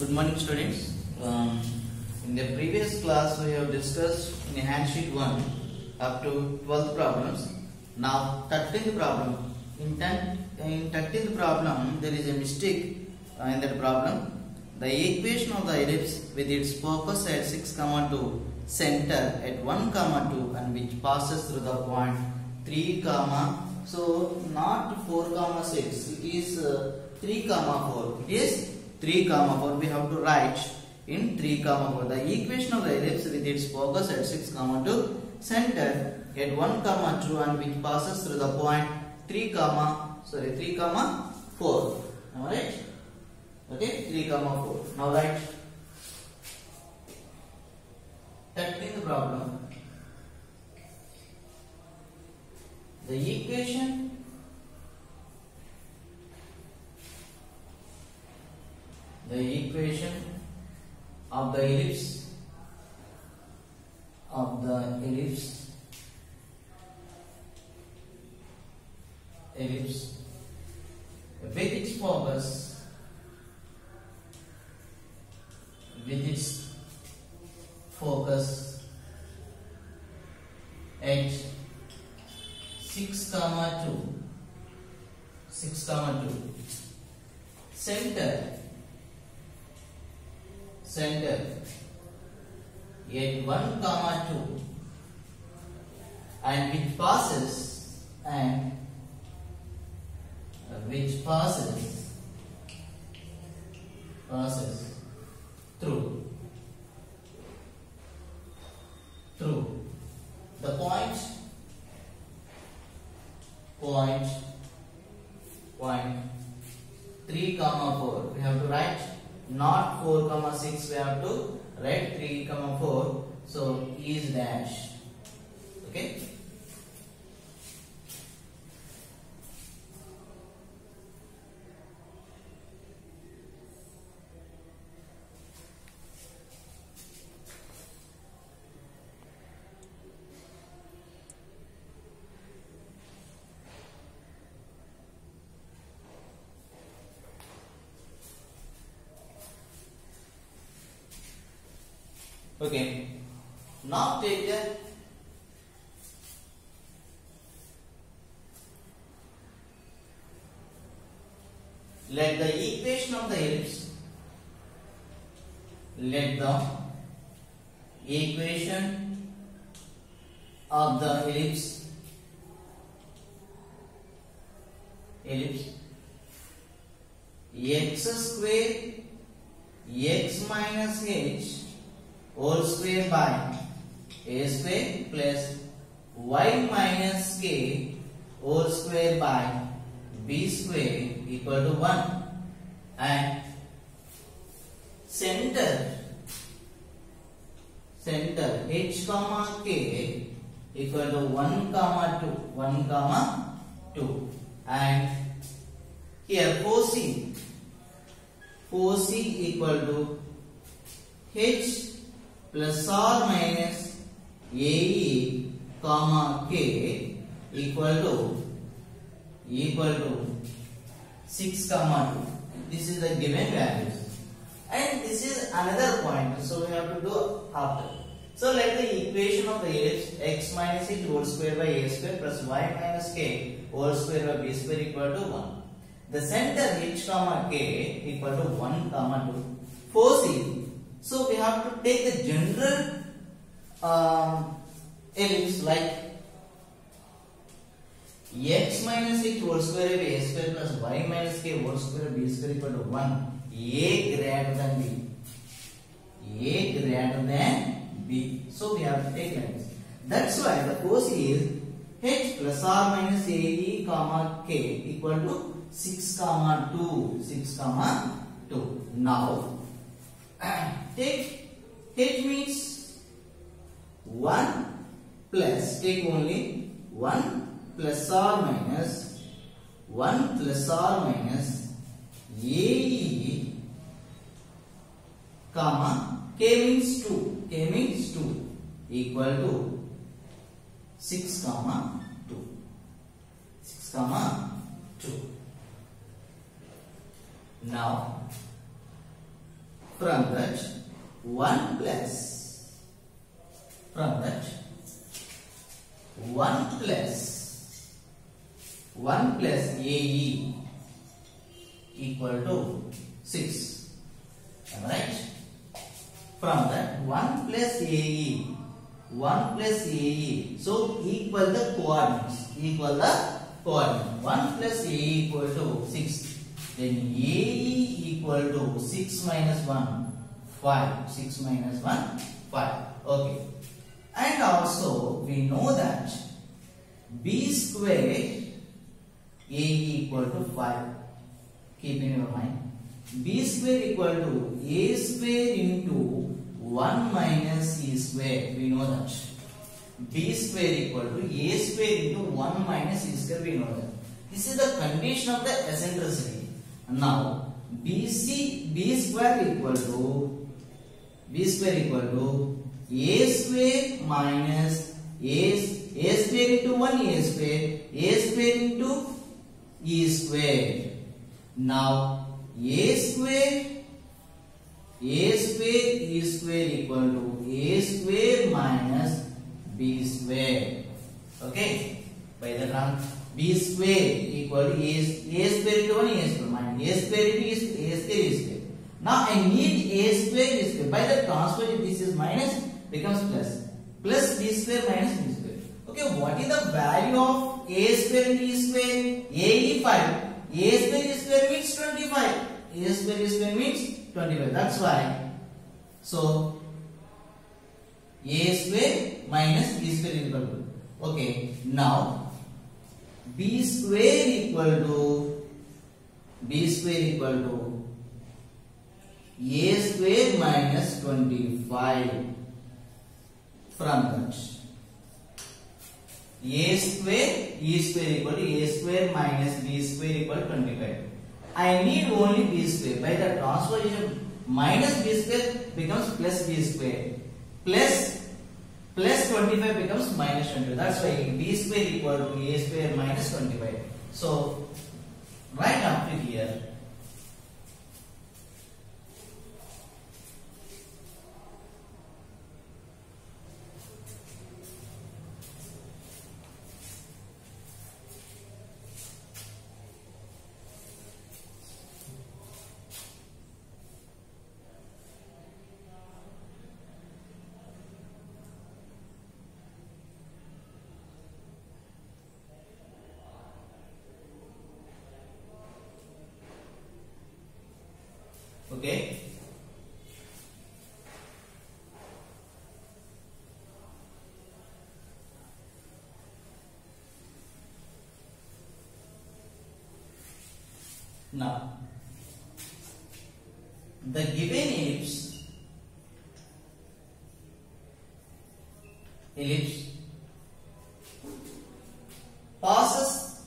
Good morning, students. In the previous class, we have discussed in Handsheet 1 up to 12 problems. Now, 13th problem. In 13th problem, there is a mistake in that problem. The equation of the ellipse with its focus at 6, 2, center at 1, 2, and which passes through the point 3, so not 4, 6. It is 3, 4. It is 3, 4. We have to write in 3, 4. The equation of the ellipse with its focus at 6, 2, center at 1, 2, and which passes through the point 3, 4. Alright? Okay, 3, 4. Now write 13th problem. The equation of the ellipse with its focus at 6, 2, center at 1, 2, and which passes through the point 3, 4. We have to write not 4, 6. We have to write 3, 4. So is dash. Okay. Okay, now take let the equation of the ellipse x square x minus h whole square by a square plus y minus k whole square by b square equal to 1, and center h comma k equal to 1, 2, and here 4c equal to h plus or minus AE comma K equal to 6, 2. This is the given values, and this is another point, so we have to do after. So let the equation of the ellipse x minus h whole square by a square plus y minus k whole square by b square equal to 1. The center h comma k equal to 1, 2. 4c. So we have to take the general ellipse like x minus h whole square by a square plus y minus k whole square by b square equal to 1. A greater than b. So we have to take like this. That's why the force is h plus or minus ae comma k equal to 6, 2. Now take h means 1 plus, take only 1 plus or minus AE comma k means 2 equal to 6, 2. 6, 2. Now from that 1 plus from that 1 plus AE equal to 6. Am I right? From that 1 plus AE so equal the coordinates 1 plus AE equal to 6, then AE equal to 6 minus 1 5, 6 minus 1 5. Okay, and also we know that B square AE equal to 5. Keep in your mind, B square equal to A square into 1 minus E square. We know that B square equal to A square into 1 minus E square. We know that this is the condition of the eccentricity. Now B square equal to A square minus A square into 1 A square into E square. Now A square E square equal to A square minus B square. Okay, by the term B square equal to A square into 1 A square minus A square into A square E square. Now I need A square E square. By the transposition, this is minus becomes plus B square minus B square. Okay, what is the value of A square into E square? AE 5. A square E square means 25. A square E square means 25. That's why. So A square minus B square is equal to. Okay. Now B square equal to A square minus 25. From that, A square E square equal to A square minus B square equal to 25. I need only B square. By the transposition, minus B square becomes plus B square. Plus 25 becomes minus 25. That's why B square equal to A square minus 25. So right up to here, okay. Now, the given ellipse passes,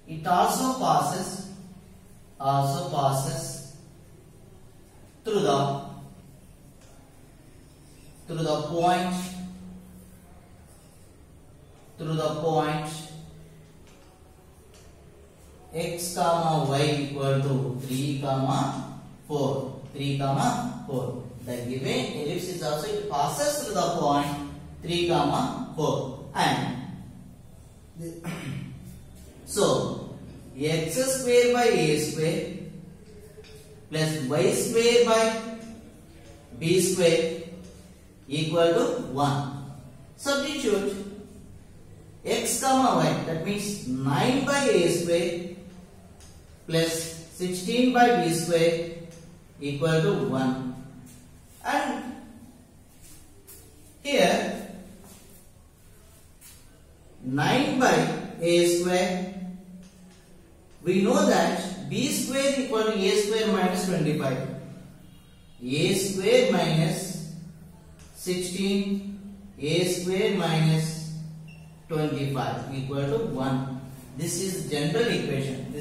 it also passes through the point x comma y equal to 3 comma 4. The given ellipse is also, it passes through the point 3 comma 4, and so x square by A square plus y square by B square equal to 1. Substitute x comma y, that means 9 by A square plus 16 by B square equal to 1. And here 9 by A square, we know that B square equal to A square minus 25. A square minus 16, A square minus 25 equal to 1. This is general equation.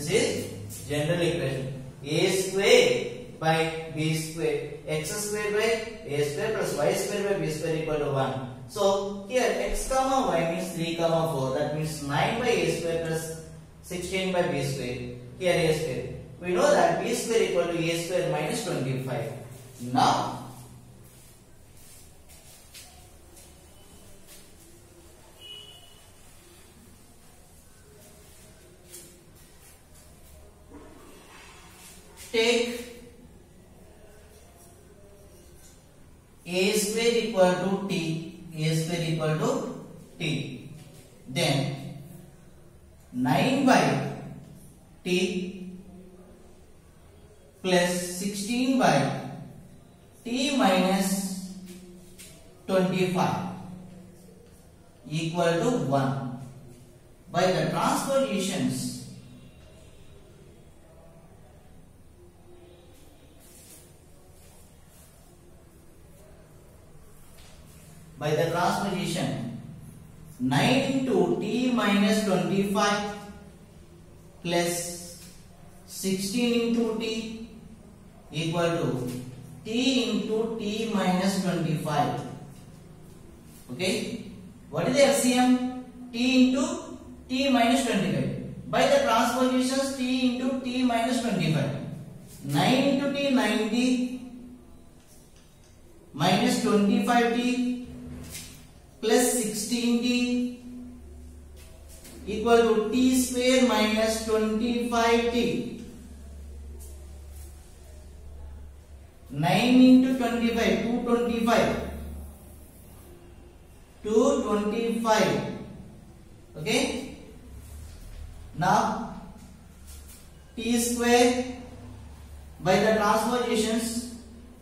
A square by B square, x square by A square plus y square by B square equal to 1. So here x comma y means 3 comma 4. That means 9 by A square plus 16 by B square. Here A square. We know that B square equal to A square minus 25. Now take a square equal to t, a square equal to t. Then 9 by t plus 16 by t minus 25 equal to 1. By the transpositions, by the transposition 9 into t minus 25 plus 16 into t equal to t into t minus 25. Okay, what is the LCM? T into t minus 25. By the transpositions, t into t minus 25. 9 into t 90 minus 25t plus 16t equal to t square minus 25t. 9 into 25, 225. 225. Okay. Now t square, by the transpositions,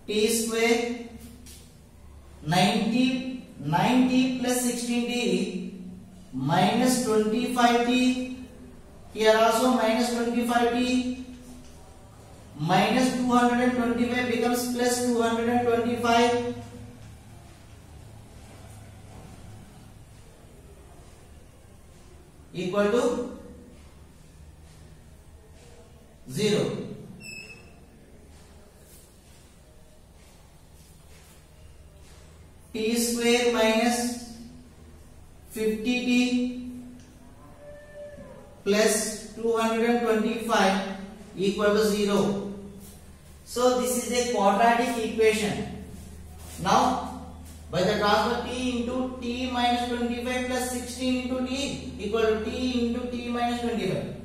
t square 90 plus 16t minus 25t, here also minus 25t, minus 225 becomes plus 225, equal to 0. T square minus 50t plus 225 equal to 0. So this is a quadratic equation. Now by the transfer t into t minus 25 plus 16 into t equal to t into t minus 25.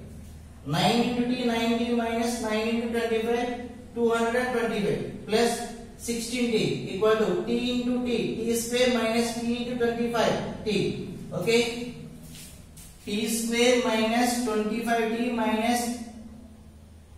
9 into t, 90 minus 9 into 25, 225 plus 16t equal to t into t square minus t into 25t. Okay, t square minus 25t minus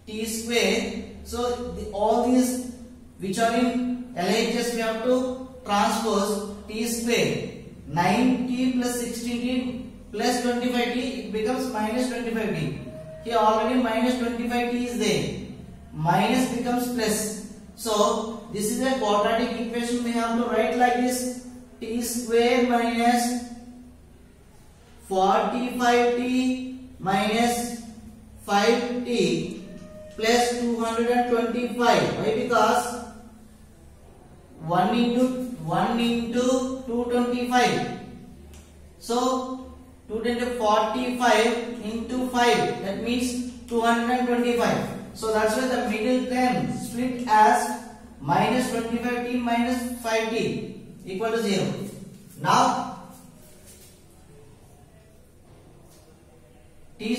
t square. So all these which are in LHS we have to transpose. T square 9t plus 16t plus 25t, it becomes minus 25t. Here already minus 25t is there, minus becomes plus. So this is a quadratic equation. We have to write like this: t square minus 45t minus 5t plus 225. Why? Because 1 into 225. So 245 into 5, that means 225. So that's why the middle term split as minus 25t minus 5t equal to 0. Now t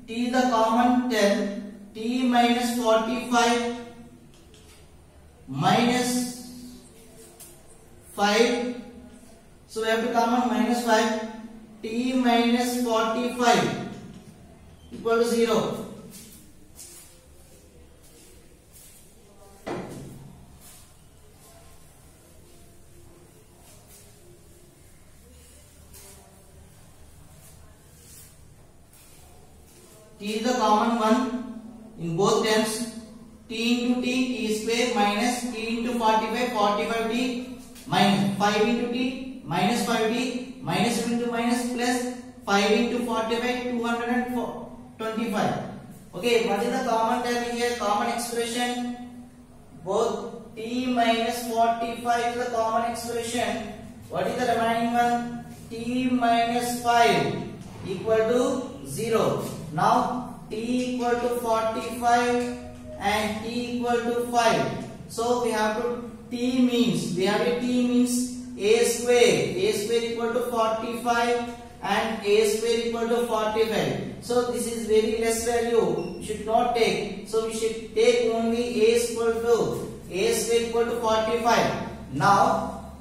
is the common term. T minus 45 minus 5. So we have to common minus 5. T minus 45 equal to 0. T is the common one in both terms. T into t square minus t into 45, 45t minus 5 into t minus 5t minus into minus plus 5 into 45, 225. Okay, what is the common term here? Common expression. Both t minus 45 is the common expression. What is the remaining one? T minus 5 equal to 0. Now t equal to 45 and t equal to 5. So we have to t means, we have a t means a square equal to 45 and a square equal to 45. So this is very less value, we should not take. So we should take only a square equal to 45. Now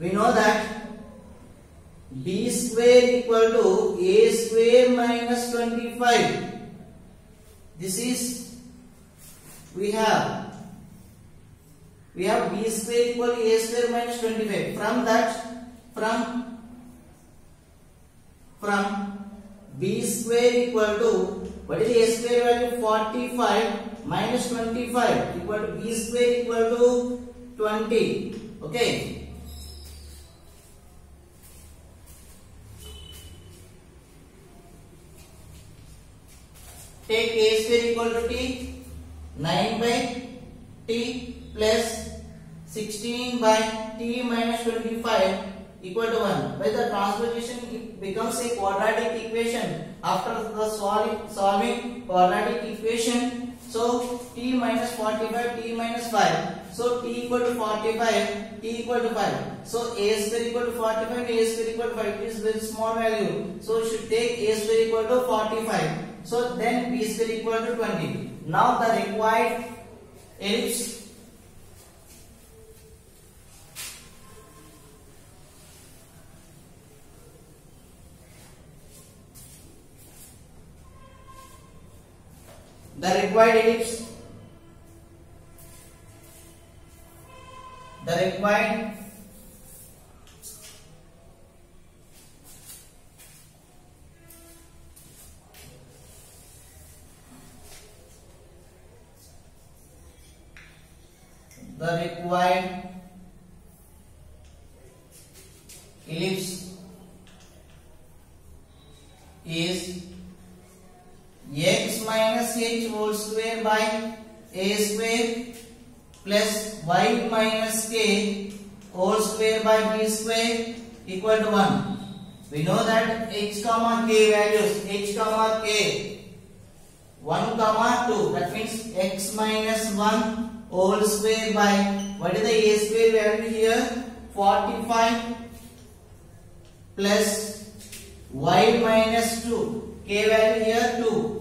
we know that b square equal to a square minus 25. This is we have b square equal to a square minus 25. From that, from b square equal to, what is the a square value? 45 minus 25 equal to b square equal to 20. Okay. Take a square equal to t, 9 by t plus 16 by t minus 25 equal to 1. By the transposition, it becomes a quadratic equation. After the solving quadratic equation, so t minus 45, t minus 5. So t equal to 45, t equal to 5. So a square equal to 45, a square equal to 5. It is very small value. So we should take a square equal to 45. So then b square equal to 20. Now the required ellipse. The required ellipse. The required ellipse is x minus h whole square by a square plus y minus k whole square by b square equal to 1. We know that h comma k values, h comma k 1 comma 2, that means x minus 1 whole square by, what is the a square value here? 45 plus y minus 2, k value here 2,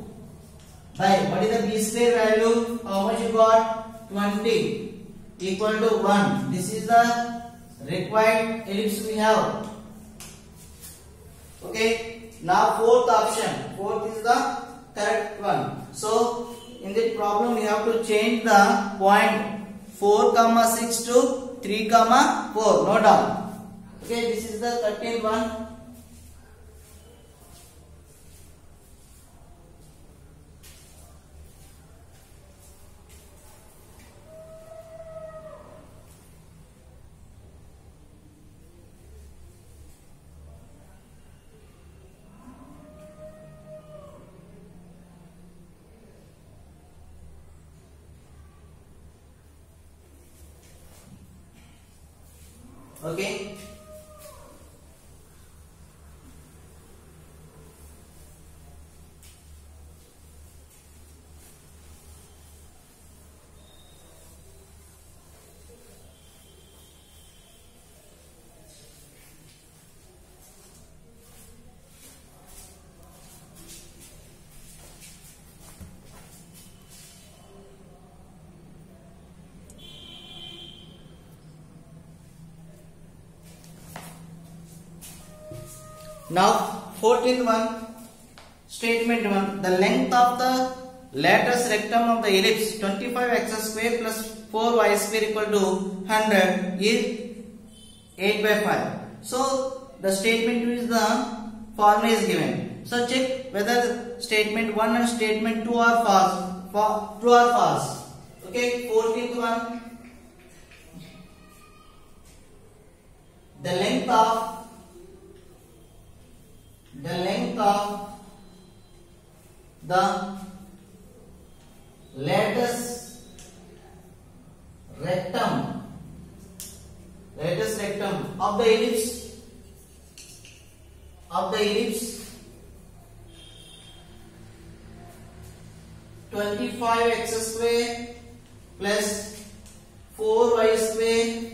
by what is the b square value? How much you got? 20 equal to 1. This is the required ellipse we have. Okay. Now fourth option. Fourth is the correct one. So in this problem we have to change the point 4, 6 to 3, 4. Note down. Okay. This is the 13th one. Okay. Now 14th one, statement 1. The length of the lattice rectum of the ellipse 25x square plus 4y square equal to 100 is 8 by 5. So the statement 2 is the formula is given. So check whether statement 1 and statement 2 are false. True or false. Okay, 14th one. The length of the lattice rectum of the ellipse 25x square plus 4y square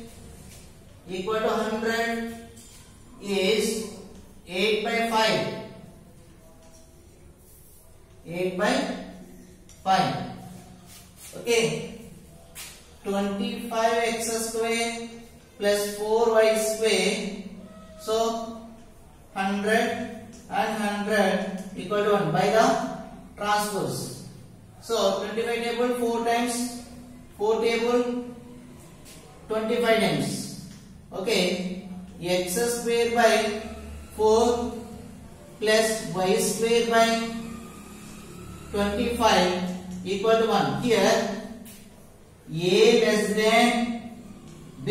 equal to 100 is 8 by 5. 8 by 5. Okay. 25x square plus 4y square. So 100 and 100 equal to 1 by the transpose. So 25 table 4 times, 4 table 25 times. Okay. X square by 4 plus y square by 25 equal to 1. Here a less than b.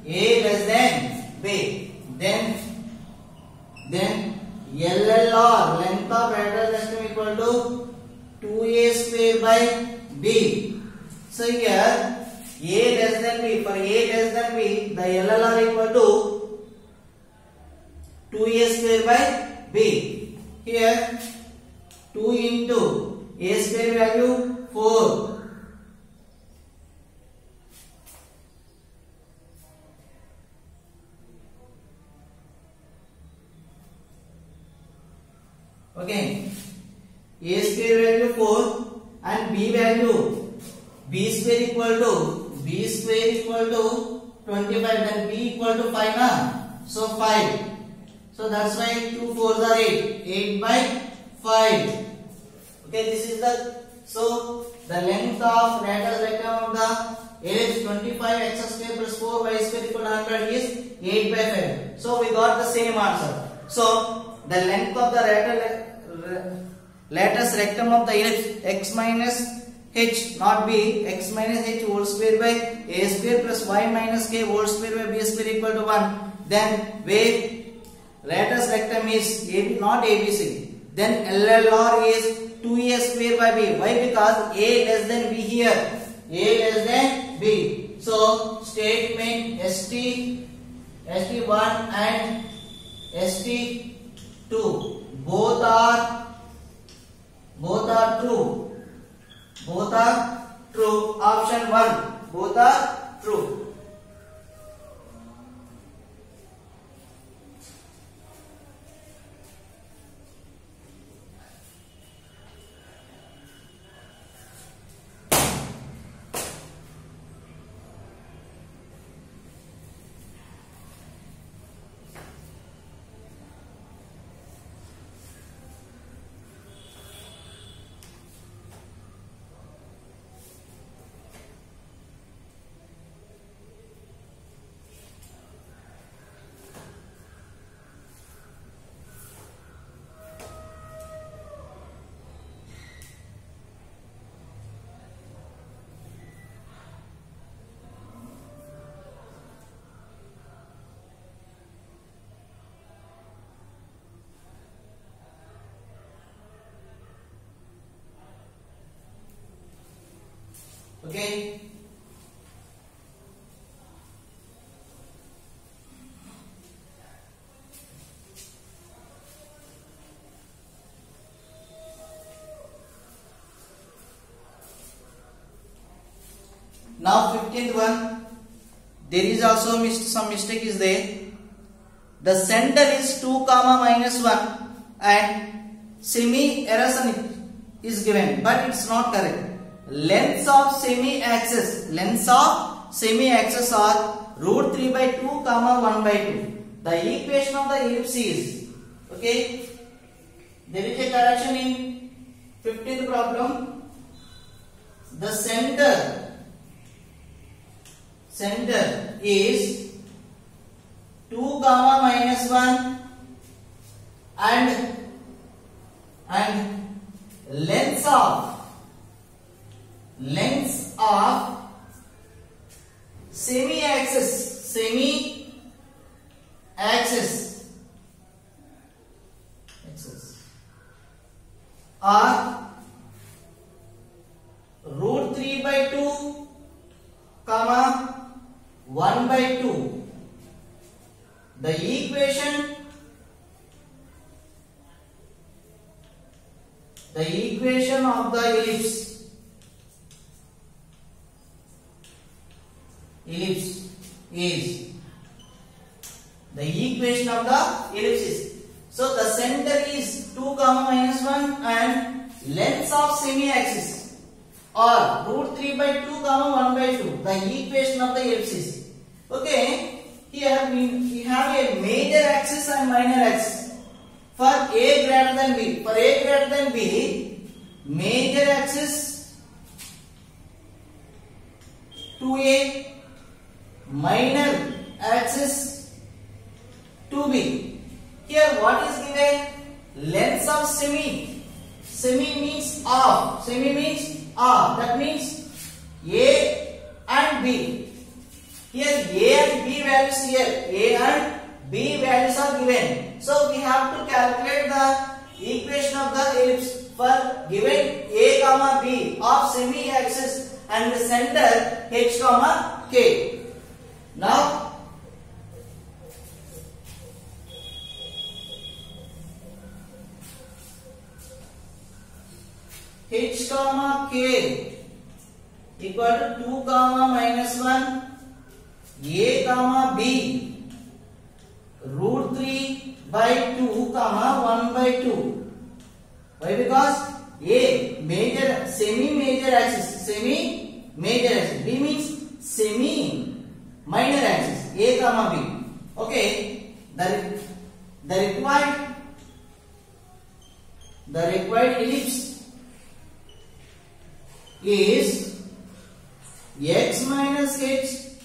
A less than b. Then LLR, length of radial system, equal to 2a square by b. So here a less than b. For a less than b, the LLR equal to 2a square by b. Here 2 into a square value 4. Okay, a square value 4 and b value, b square equal to 25, then b equal to 5 na, so 5. So that's why 2 4s are 8, 8 by 5. Okay, this is the length of radius rectangle of the ellipse 25x square plus 4y square equal to 100 is 8 by 5. So we got the same answer. So the length of the lattice rectum of the ellipse x minus h, not b, x minus h whole square by a square plus y minus k whole square by b square equal to 1. Then where lattice rectum is AB, not ABC, then LLR is 2a square by b. Why? Because a less than b here. A less than b. So statement ST1 and ST2 both are true. Both are true. Option 1. Both are true. Okay. Now 15th one, there is also some mistake is there. The center is 2 comma minus 1 and semi-erosion is given, but it's not correct. Lengths of semi-axis are root 3 by 2 comma 1 by 2. The equation of the ellipse is, okay, there is a correction in 15th problem. The center is 2 comma minus 1 and lengths of semi-axis are root 3 by 2 comma 1 by 2. The equation of the ellipse ellipse is the equation of the ellipse is. So the center is 2 comma minus 1 and length of semi-axis or root 3 by 2 comma 1 by 2. The equation of the ellipse is. Okay, here we have a major axis and minor axis. For A greater than B, for A greater than B, major axis 2A, minor axis 2B. Here what is given? Lengths of semi. Semi means half. Semi means half. That means A and B. Here A and B values here. A and B values are given. So we have to calculate the equation of the ellipse for given A comma B of semi axis and the center H comma K. Now H comma K equal to 2 comma minus 1 A comma B root 3 by 2 comma 1 by 2. Why? Because A major semi-major axis, semi-major axis. B means semi-minor axis. A comma B. Okay. The required ellipse is x minus h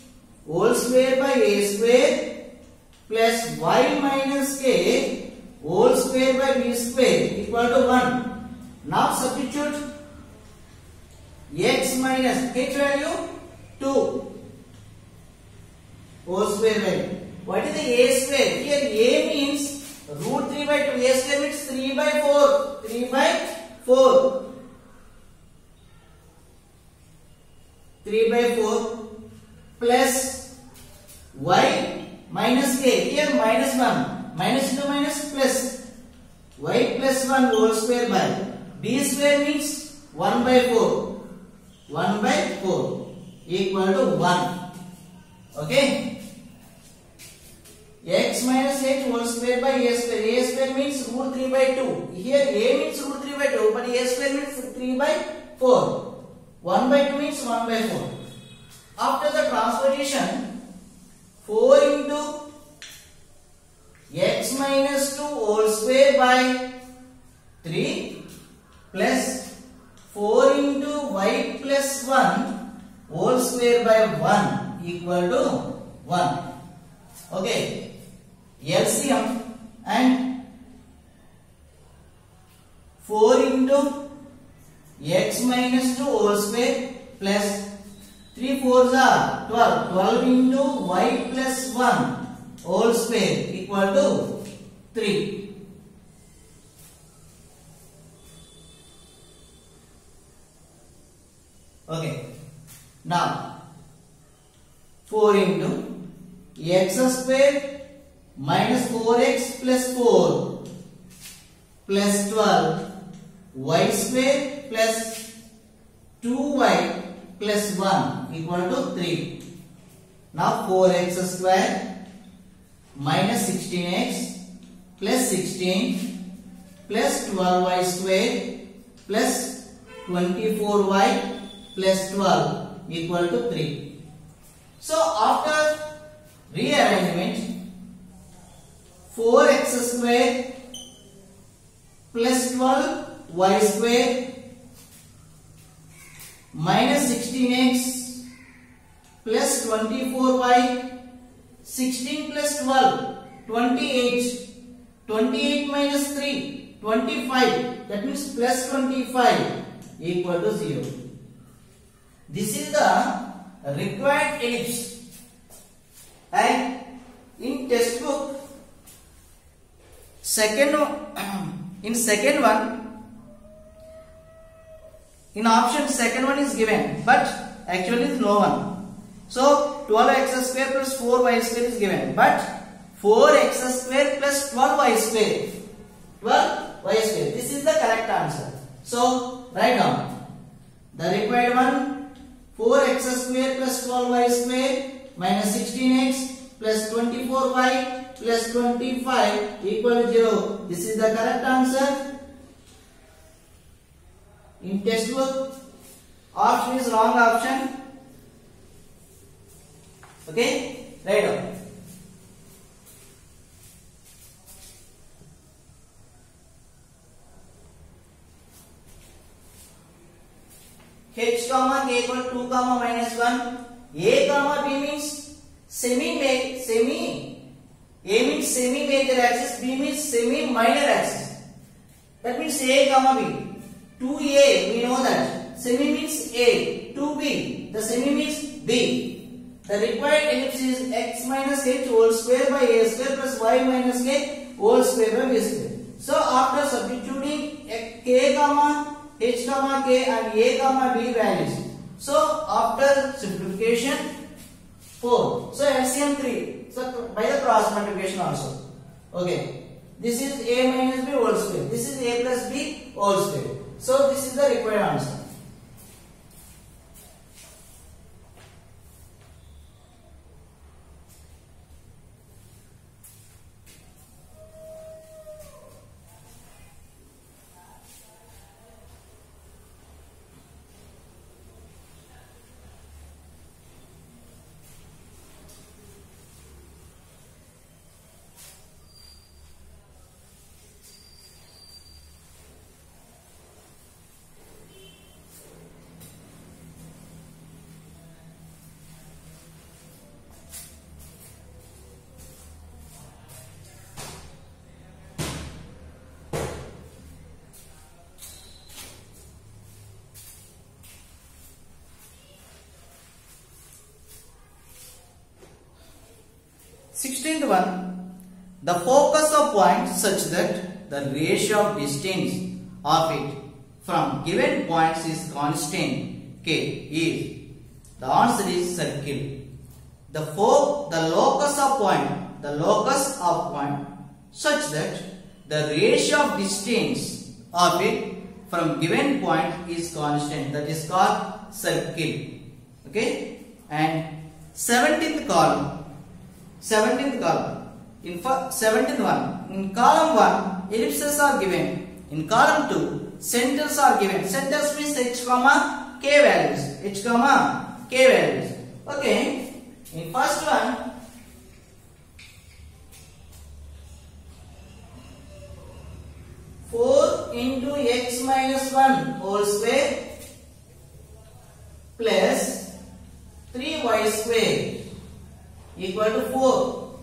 whole square by a square plus y minus k whole square by b square equal to 1. Now substitute x minus h value 2 whole square value. What is the a square? Here a means root 3 by 2. A square means 3 by 4. 3 by 4. 3 by 4 plus y minus k. Here minus 1. Minus into minus plus y plus 1 whole square by b square means 1 by 4. 1 by 4 equal to 1. Okay. X minus h whole square by a square. A square means root 3 by 2. Here a means root 3 by 2 but a square means 3 by 4. 1 by 2 means 1 by 4. After the transposition, 4 into x minus 2 whole square by 3 plus 4 into y plus 1 whole square by 1 equal to 1. Okay. LCM and 4 into x minus 2 whole square plus 3 4s are 12. 12 into y plus 1 whole square equal to 3. Okay. Now 4 into x square minus 4x plus 4 plus 12 y square plus 2y plus 1 equal to 3. Now 4x square minus 16x plus 16 plus 12y square plus 24y plus 12 equal to 3. So after rearrangement, 4x square plus 12y square minus 16x plus 24y, 16 plus 12, 28, 28 minus 3, 25, that means plus 25 equal to 0. This is the required ellipse, and in textbook in second one, in option second one is given, but actually is no one. So 12x square plus 4y square is given, but 4x square plus 12y square, 12y square. This is the correct answer. So write down the required one, 4x square plus 12y square minus 16x plus 24y plus 25 equal to 0. This is the correct answer. In textbook, option is wrong option. Okay, write down. H comma k equal 2 comma minus 1. A comma B means semi A means semi major axis, B means semi minor axis. That means A comma B. 2A, we know that. Semi means A. 2B, the semi means B. The required ellipse is x minus h whole square by a square plus y minus k whole square by b square. So after substituting k comma h comma k and a comma b values, so after simplification 4, so LCM 3, so by the cross multiplication also. Okay, this is a minus b whole square, this is a plus b whole square. So this is the required answer. Sixteenth one, the focus of point such that the ratio of distance of it from given points is constant k is, the answer is circle. The locus of point such that the ratio of distance of it from given point is constant, that is called circle. Okay, and 17th column. In 17th one, in column 1 ellipses are given, in column 2 centers are given. Centers means h comma k values, okay. In first one, 4 into x minus 1 whole square plus 3y square equal to 4,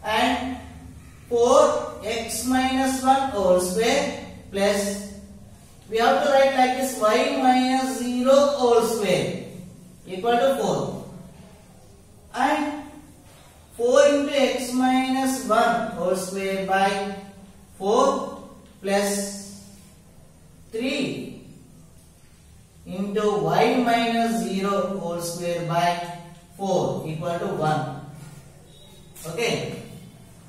and 4x minus 1 whole square plus, we have to write like this, y minus 0 whole square equal to 4, and 4 into x minus 1 whole square by 4 plus 3 into y minus 0 whole square by 4 equal to 1. Okay,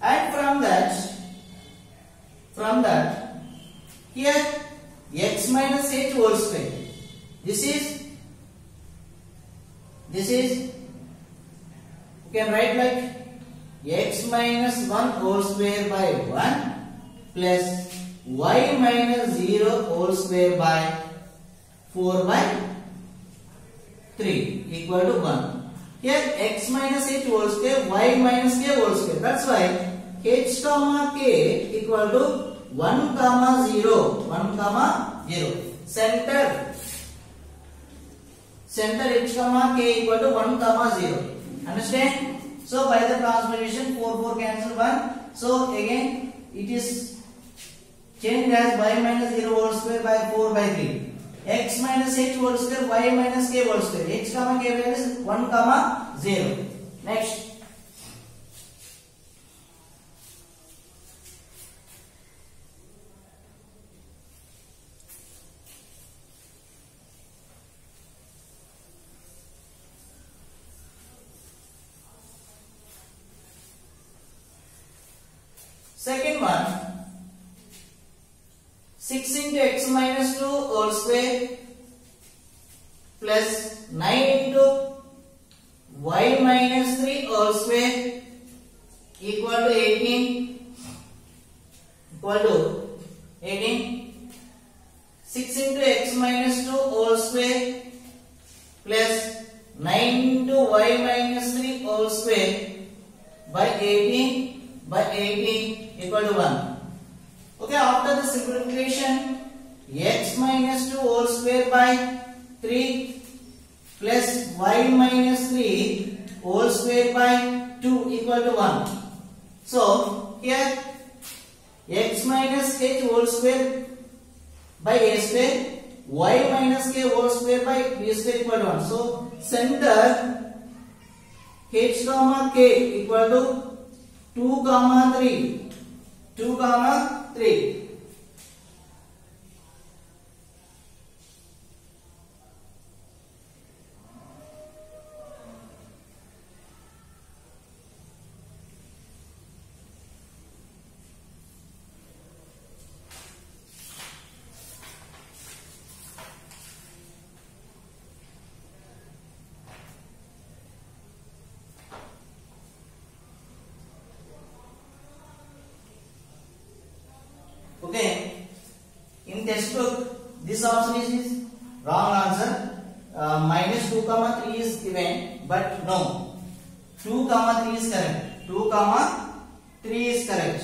and from that here x minus h whole square, this is you can write like x minus 1 whole square by 1 plus y minus 0 whole square by 4 by 3 equal to 1. Here x minus h whole square, y minus k whole square. That's why h comma k equal to 1 comma 0. Center h comma k equal to 1 comma 0. Understand? So by the transformation 4 cancel 1. So again it is changed as y minus 0 whole square by 4 by 3. X minus h whole square, y minus k whole square. H comma k value is 1 comma 0. Next, second one, 6 into x minus 2 whole square plus 9 into y minus 3 whole square equal to 18. Equal to 18. 6 into x minus 2 whole square plus 9 into y minus 3 whole square by 18 equal to 1. Okay, after the simplification, x minus 2 whole square by 3 plus y minus 3 whole square by 2 equal to 1. So here x minus k whole square by a square, y minus k whole square by b square equal to 1. So center h comma k equal to 2 comma 3. 2 comma 3. Okay, in textbook this option is wrong answer. Minus 2 comma 3 is given, but no, 2 comma 3 is correct. 2 comma 3 is correct.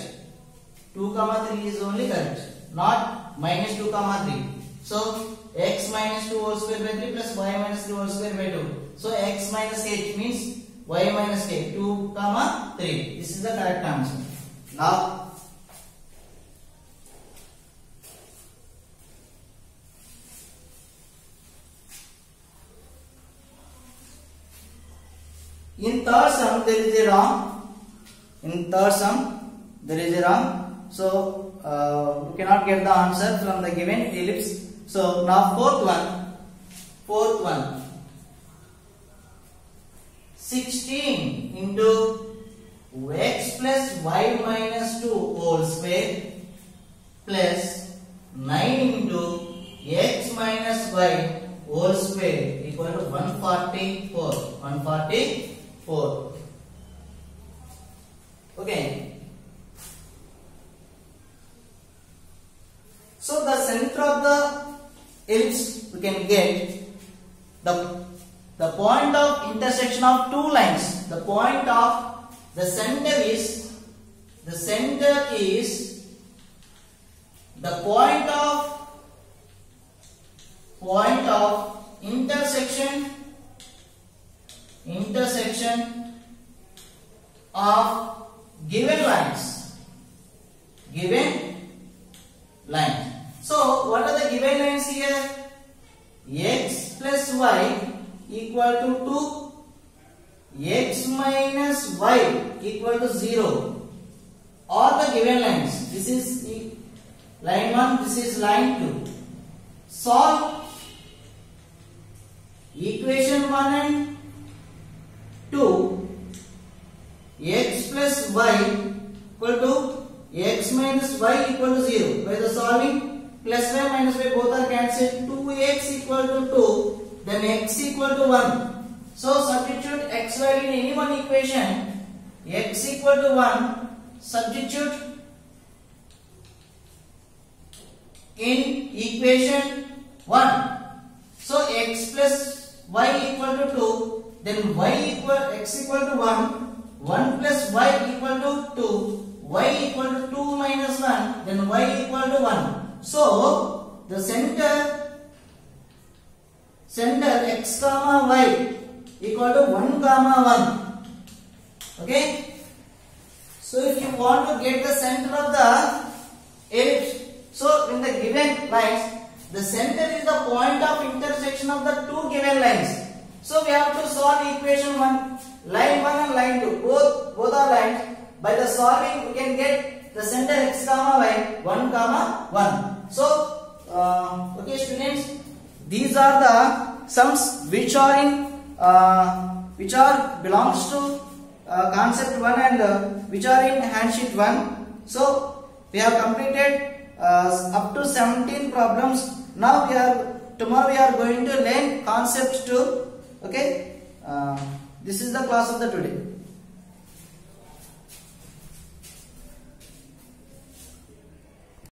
2 comma 3 is only correct, not minus 2 comma 3. So x minus 2 whole square by 3 plus y minus 3 whole square by 2. So x minus h means y minus k. 2 comma 3. This is the correct answer. Now in third sum there is a wrong. In third sum there is a wrong. So we cannot get the answer from the given ellipse. So now fourth one. 16 into x plus y minus 2 whole square plus 9 into x minus y whole square equal to 144. 144. Okay. So the center of the ellipse we can get the point of intersection of two lines. The point of the center is the point of intersection of given lines. So what are the given lines here? X plus y equal to 2, x minus y equal to 0 are the given lines. This is line 1, this is line 2. Solve equation 1 and 2. X plus y equal to x minus y equal to 0. By the solving, plus y minus y both are cancelled. 2x equal to 2, then x equal to 1. So substitute x value in any one equation. X equal to 1, substitute in equation 1. So x plus y equal to 2, then x equal to 1, 1 plus y equal to 2, y equal to 2 minus 1, then y equal to 1. So the center x comma y equal to 1 comma 1. Okay. So if you want to get the center of the ellipse, so in the given lines, the center is the point of intersection of the two given lines. So we have to solve equation 1, line 1 and line 2. Both are lines. By the solving, we can get the center x comma y 1 comma 1. So okay students, these are the sums which are belongs to concept 1 and which are in handsheet 1. So we have completed up to 17 problems. Now tomorrow we are going to learn concept 2. Okay, this is the class of the today.